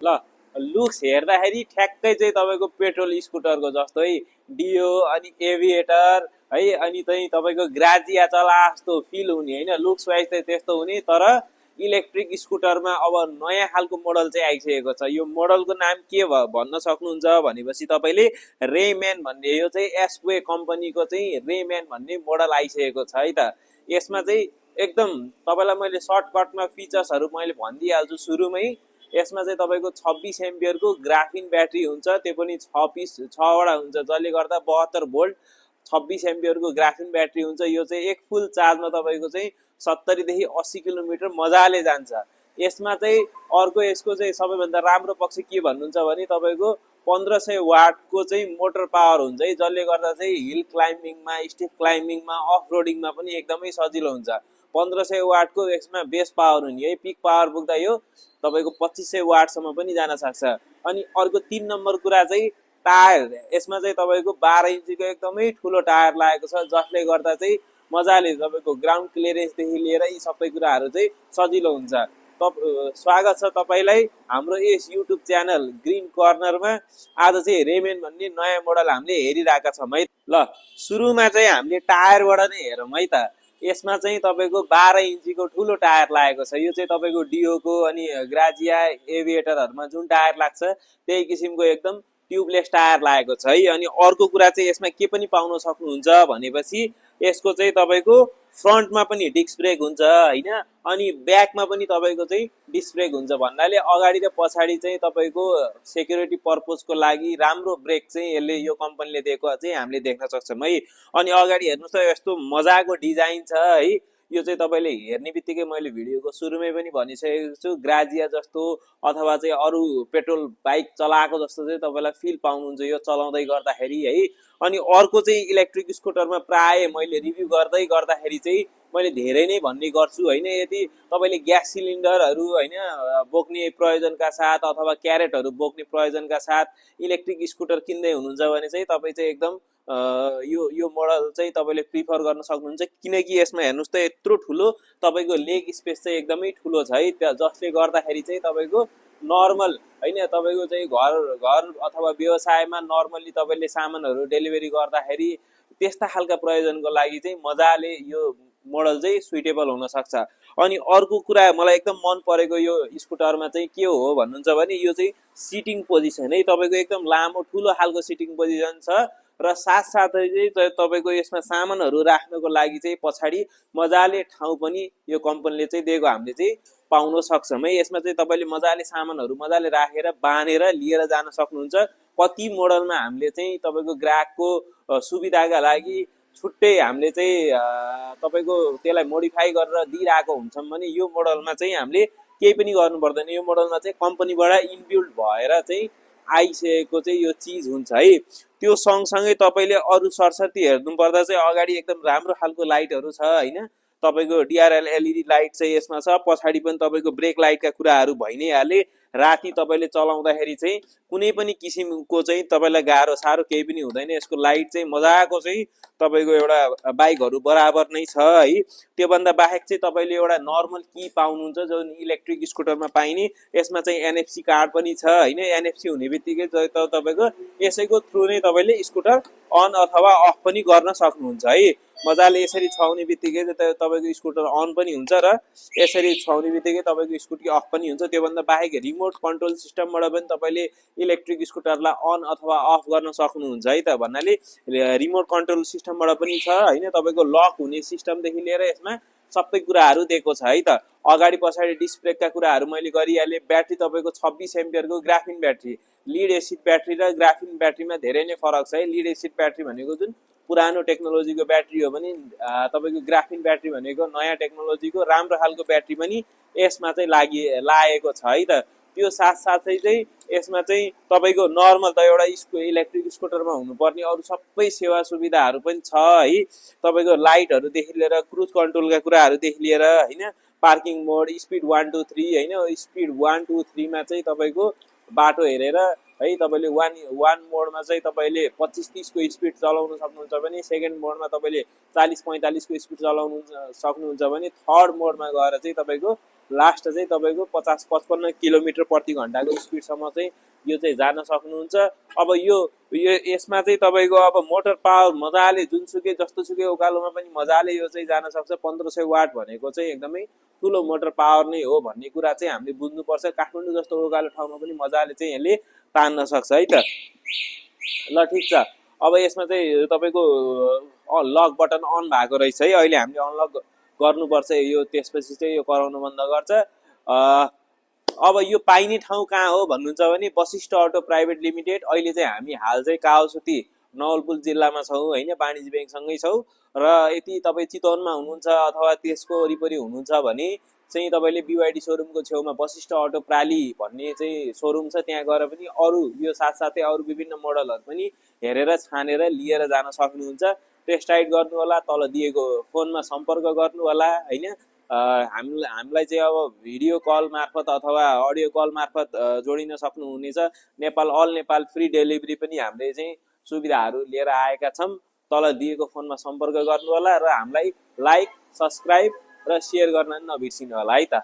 ल लुक्स हेर्दाखेरि ठ्याक्कै चाहिँ तपाईँको पेट्रोल स्कुटरको जस्तो है, डियो अनि एभिएटर है, अनि चाहिँ तपाईँको ग्राजिया चला जस्तो फिल हुने होइन, लुक्स वाइज चाहिँ त्यस्तो हुने। तर इलेक्ट्रिक स्कुटरमा अब नयाँ खालको मोडल चाहिँ आइसकेको छ। यो मोडलको नाम के भन्न सक्नुहुन्छ भनेपछि तपाईँले रेम्यान भन्ने, यो चाहिँ एसवे कम्पनीको चाहिँ रेम्यान भन्ने मोडल आइसकेको छ है त। यसमा चाहिँ एकदम तपाईँलाई मैले सर्टकटमा फिचर्सहरू मैले भनिदिइहाल्छु सुरुमै। यसमा चाहिँ तपाईँको 26 एम्पियरको ग्राफिन ब्याट्री हुन्छ, त्यो पनि 6वटा हुन्छ, जसले गर्दा 72 भोल्ट 26 एम्पियरको ग्राफिन ब्याट्री हुन्छ। यो चाहिँ एक फुल चार्जमा तपाईँको चाहिँ 70 देखि 80 किलोमिटर मजाले जान्छ। यसमा चाहिँ अर्को यसको चाहिँ सबैभन्दा राम्रो पक्ष के भन्नुहुन्छ भने तपाईँको 1500 वाटको चाहिँ मोटर पावर हुन्छ है, जसले गर्दा चाहिँ हिल क्लाइम्बिङमा, स्टिप क्लाइम्बिङमा, अफ रोडिङमा पनि एकदमै सजिलो हुन्छ। 1500 वाटको यसमा बेस पावर हुने है, पिक पावर पुग्दा यो तपाईँको 2500 वाटसम्म पनि जान सक्छ। अनि अर्को 3 नम्बर कुरा चाहिँ टायर। यसमा चाहिँ तपाईँको 12 इन्चीको एकदमै ठुलो टायर लागेको छ, जसले गर्दा चाहिँ मजाले तपाईँको ग्राउन्ड क्लियरेन्सदेखि लिएर यी सबै कुराहरू चाहिँ सजिलो हुन्छ। स्वागत छ तपाईँलाई हाम्रो यस युट्युब च्यानल ग्रिन कर्नरमा। आज चाहिँ रेम्यान भन्ने नयाँ मोडल हामीले हेरिरहेका छौँ है। ल सुरुमा चाहिँ हामीले टायरबाट नै हेरौँ है त। यसमा चाहिँ तपाईँको 12 इन्चीको ठुलो टायर लागेको छ। यो चाहिँ तपाईँको डियोको अनि ग्राजिया एभिएटरहरूमा जुन टायर लाग्छ त्यही किसिमको एकदम ट्युबलेस टायर लागेको छ है। अनि अर्को कुरा चाहिँ यसमा के पनि पाउन सक्नुहुन्छ भनेपछि यसको चाहिँ तपाईँको फ्रन्टमा पनि डिस्क ब्रेक हुन्छ होइन, अनि ब्याकमा पनि तपाईँको चाहिँ डिस्क ब्रेक हुन्छ। भन्नाले अगाडि र पछाडि चाहिँ तपाईँको सेक्युरिटी पर्पजको लागि राम्रो ब्रेक चाहिँ यसले, यो कम्पनीले दिएको चाहिँ हामीले देख्न सक्छौँ है। अनि अगाडि हेर्नुहोस् त यस्तो मजाको डिजाइन छ है। यो चाहिँ तपाईँले हेर्ने बित्तिकै मैले भिडियोको सुरुमै पनि भनिसकेको छु, ग्राजिया जस्तो अथवा चाहिँ अरू पेट्रोल बाइक चलाएको जस्तो चाहिँ तपाईँलाई फिल पाउनुहुन्छ यो चलाउँदै गर्दाखेरि है। अनि अर्को चाहिँ इलेक्ट्रिक स्कुटरमा प्राय मैले रिभ्यू गर्दै गर्दाखेरि चाहिँ मैले धेरै नै भन्ने गर्छु होइन। यदि तपाईँले ग्यास सिलिन्डरहरू होइन बोक्ने प्रयोजनका साथ अथवा क्यारेटहरू बोक्ने प्रयोजनका साथ इलेक्ट्रिक स्कुटर किन्दै हुनुहुन्छ भने चाहिँ तपाईँ चाहिँ एकदम यो मोडल चाहिँ तपाईँले प्रिफर गर्न सक्नुहुन्छ, किनकि यसमा हेर्नुहोस् त यत्रो ठुलो तपाईँको लेग स्पेस चाहिँ एकदमै ठुलो छ है, जसले गर्दाखेरि चाहिँ तपाईँको नर्मल होइन, तपाईँको चाहिँ घर अथवा व्यवसायमा नर्मल्ली तपाईँले सामानहरू डेलिभरी गर्दाखेरि त्यस्ता खालका प्रयोजनको लागि चाहिँ मजाले यो मोडल चाहिँ सुइटेबल हुन सक्छ। अनि अर्को कुरा मलाई एकदम मन परेको यो स्कुटरमा चाहिँ के हो भन्नुहुन्छ भने यो चाहिँ सिटिङ पोजिसन है। तपाईँको एकदम लामो ठुलो खालको सिटिङ पोजिसन छ र साथसाथै चाहिँ तपाईँको यसमा सामानहरू राख्नको लागि चाहिँ पछाडि मजाले ठाउँ पनि यो कम्पनीले चाहिँ दिएको हामीले चाहिँ पाउन सक्छौँ है। यसमा चाहिँ तपाईँले मजाले सामानहरू मजाले राखेर बाँधेर लिएर जान सक्नुहुन्छ। कति मोडलमा हामीले चाहिँ तपाईँको ग्राहकको सुविधाका लागि छुट्टै हामीले चाहिँ तपाईँको त्यसलाई मोडिफाई गरेर दिइरहेको हुन्छौँ भने यो मोडलमा चाहिँ हामीले केही पनि गर्नु पर्दैन। यो मोडलमा चाहिँ कम्पनीबाट इनबिल्ड भएर चाहिँ आइसकेको चाहिँ यो चिज हुन्छ है। त्यो सँगसँगै तपाईँले अरू सरसर्ती हेर्नु पर्दा चाहिँ अगाडि एकदम राम्रो खालको लाइटहरू छ होइन, तपाईँको डिआरएल एलइडी लाइट चाहिँ यसमा छ। पछाडि पनि तपाईँको ब्रेक लाइटका कुराहरू भइ नै हाले। राति तपाईँले चलाउँदाखेरि चाहिँ कुनै पनि किसिमको चाहिँ तपाईँलाई गाह्रो साह्रो केही पनि हुँदैन। यसको लाइट चाहिँ मजाको चाहिँ तपाईँको एउटा बाइकहरू बराबर नै छ है। त्योभन्दा बाहेक चाहिँ तपाईँले एउटा नर्मल की पाउनुहुन्छ जुन इलेक्ट्रिक स्कुटरमा पाइने। यसमा चाहिँ एनएफसी कार्ड पनि छ होइन। एनएफसी हुने बित्तिकै तपाईँको यसैको थ्रु नै तपाईँले स्कुटर अन अथवा अफ पनि गर्न सक्नुहुन्छ है। मजाले यसरी छाउने बित्तिकै तपाईँको स्कुटर अन पनि हुन्छ र यसरी छाउने बित्तिकै तपाईँको स्कुटी अफ पनि हुन्छ। त्योभन्दा बाहेक रिमोट कन्ट्रोल सिस्टमबाट पनि तपाईँले इलेक्ट्रिक स्कुटरलाई अन अथवा अफ गर्न सक्नुहुन्छ है त। भन्नाले रिमोट कन्ट्रोल सिस्टमबाट पनि छ होइन। तपाईँको लक हुने सिस्टमदेखि लिएर यसमा सबै कुराहरू दिएको छ है त। अगाडि पछाडि डिस्क ब्रेकका कुराहरू मैले गरिहालेँ। ब्याट्री तपाईँको 26 एम्पियरको graphene battery. Lead acid battery र ग्राफिन ब्याट्रीमा धेरै नै फरक छ है। लिड एसिड ब्याट्री भनेको जुन पुरानो टेक्नोलोजीको ब्याट्री हो भने तपाईँको ग्राफिन ब्याट्री भनेको नयाँ टेक्नोलोजीको राम्रो खालको ब्याट्री पनि यसमा चाहिँ लागेको छ है त। त्यो साथसाथै चाहिँ यसमा चाहिँ तपाईँको नर्मल त एउटा इलेक्ट्रिक स्कुटरमा हुनुपर्ने अरू सबै सेवा सुविधाहरू पनि छ है। तपाईँको लाइटहरूदेखि लिएर क्रुज कन्ट्रोलका कुराहरूदेखि लिएर होइन, पार्किङ मोड, स्पिड 1 2 3 होइन। स्पिड 1 2 3 मा चाहिँ तपाईँको बाटो हेरेर है तपाईँले वान मोडमा चाहिँ तपाईँले 25-30 को स्पिड चलाउन सक्नुहुन्छ भने सेकेन्ड मोडमा तपाईँले 40-45 को स्पिड चलाउनु सक्नुहुन्छ भने थर्ड मोडमा गएर चाहिँ तपाईँको लास्ट चाहिँ तपाईँको 50-55 किलोमिटर प्रति घन्टाको स्पिडसम्म चाहिँ यो चाहिँ जान सक्नुहुन्छ। अब यो यसमा चाहिँ तपाईँको अब मोटर पावर मजाले जुनसुकै जस्तोसुकै उकालोमा पनि मजाले यो चाहिँ जान सक्छ। 1500 वाट भनेको चाहिँ एकदमै ठुलो मोटर पावर नै हो भन्ने कुरा चाहिँ हामीले बुझ्नुपर्छ। काठमाडौँ जस्तो उकालो ठाउँमा पनि मजाले चाहिँ यसले तान्न सक्छ है त। ल ठिक छ, अब यसमा चाहिँ तपाईँको लक बटन अन भएको रहेछ है, अहिले हामीले अनलक गर्नुपर्छ यो, त्यसपछि चाहिँ यो कराउनु बन्द गर्छ। अब यो पाइने ठाउँ कहाँ हो भन्नुहुन्छ भने वशिष्ठ अटो प्राइभेट लिमिटेड। अहिले चाहिँ हामी हाल चाहिँ कावासोती नवलपुर जिल्लामा छौँ होइन, वाणिज्य ब्याङ्कसँगै छौँ। र यदि तपाईँ चितवनमा हुनुहुन्छ अथवा त्यसको वरिपरि हुनुहुन्छ भने चाहिँ तपाईँले बिवाइडी सोरुमको छेउमा वशिष्ठ अटो प्राली भन्ने चाहिँ सोरुम छ, त्यहाँ गएर पनि अरू यो साथसाथै अरू विभिन्न मोडलहरू पनि हेरेर छानेर लिएर जान सक्नुहुन्छ। टेस्ट राइड गर्नु होला, तल दिएको फोनमा सम्पर्क गर्नु होला होइन। हामीलाई चाहिँ अब भिडियो कल मार्फत अथवा अडियो कल मार्फत जोडिन सक्नुहुनेछ। अल नेपाल फ्री डेलिभरी पनि हामीले चाहिँ सुविधाहरू लिएर आएका छौँ। तल दिएको फोनमा सम्पर्क गर्नु होला र हामीलाई लाइक, सब्सक्राइब र सेयर गर्न नबिर्सिनु होला है त।